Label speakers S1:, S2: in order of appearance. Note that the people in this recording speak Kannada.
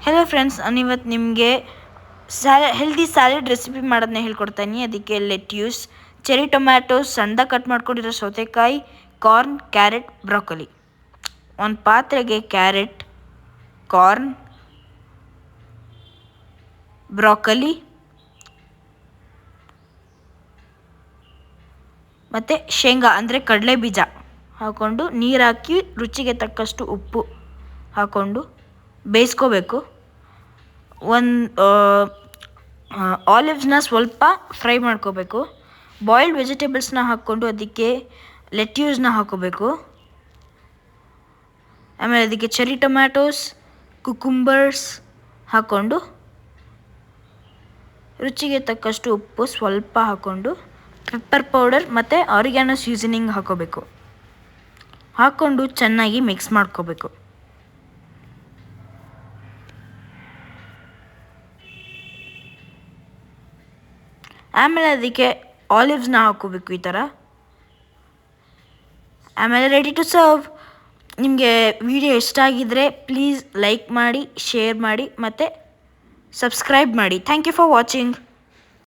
S1: ಹೆಲೋ ಫ್ರೆಂಡ್ಸ್, ನಾನಿವತ್ತು ನಿಮಗೆ ಹೆಲ್ದಿ ಸ್ಯಾಲೆಡ್ ರೆಸಿಪಿ ಮಾಡೋದನ್ನ ಹೇಳ್ಕೊಡ್ತೀನಿ. ಅದಕ್ಕೆ ಲೆಟ್ಯೂಸ್, ಚೆರಿ ಟೊಮ್ಯಾಟೋಸ್, ಸಣ್ಣದಾಗಿ ಕಟ್ ಮಾಡ್ಕೊಂಡಿರೋ ಸೌತೆಕಾಯಿ, ಕಾರ್ನ್, ಕ್ಯಾರೆಟ್, ಬ್ರೋಕೊಲಿ. ಒಂದು ಪಾತ್ರೆಗೆ ಕ್ಯಾರೆಟ್, ಕಾರ್ನ್, ಬ್ರೋಕೊಲಿ ಮತ್ತು ಶೇಂಗಾ ಅಂದರೆ ಕಡಲೆ ಬೀಜ ಹಾಕ್ಕೊಂಡು ನೀರು ಹಾಕಿ ರುಚಿಗೆ ತಕ್ಕಷ್ಟು ಉಪ್ಪು ಹಾಕ್ಕೊಂಡು ಬೇಯಿಸ್ಕೋಬೇಕು. ಆಲಿವ್ಸ್ನ ಸ್ವಲ್ಪ ಫ್ರೈ ಮಾಡ್ಕೋಬೇಕು. ಬಾಯ್ಲ್ಡ್ ವೆಜಿಟೇಬಲ್ಸ್ನ ಹಾಕ್ಕೊಂಡು ಅದಕ್ಕೆ ಲೆಟ್ಯೂಸ್ನ ಹಾಕೋಬೇಕು. ಆಮೇಲೆ ಅದಕ್ಕೆ ಚೆರಿ ಟೊಮ್ಯಾಟೋಸ್, ಕುಕುಂಬರ್ಸ್ ಹಾಕ್ಕೊಂಡು ರುಚಿಗೆ ತಕ್ಕಷ್ಟು ಉಪ್ಪು ಸ್ವಲ್ಪ ಹಾಕ್ಕೊಂಡು ಪೆಪ್ಪರ್ ಪೌಡರ್ ಮತ್ತು ಆರಿಗ್ಯಾನೋ ಸೀಸನಿಂಗ್ ಹಾಕೋಬೇಕು. ಹಾಕ್ಕೊಂಡು ಚೆನ್ನಾಗಿ ಮಿಕ್ಸ್ ಮಾಡ್ಕೋಬೇಕು. ಆಮೇಲೆ ಅದಕ್ಕೆ ಆಲಿವ್ಸ್ನ ಹಾಕೋಬೇಕು ಈ ಥರ. ಆಮೇಲೆ ರೆಡಿ ಟು ಸರ್ವ್. ನಿಮಗೆ ವಿಡಿಯೋ ಇಷ್ಟ ಆಗಿದ್ದರೆ ಪ್ಲೀಸ್ ಲೈಕ್ ಮಾಡಿ, ಶೇರ್ ಮಾಡಿ ಮತ್ತು ಸಬ್ಸ್ಕ್ರೈಬ್ ಮಾಡಿ. Thank you for watching.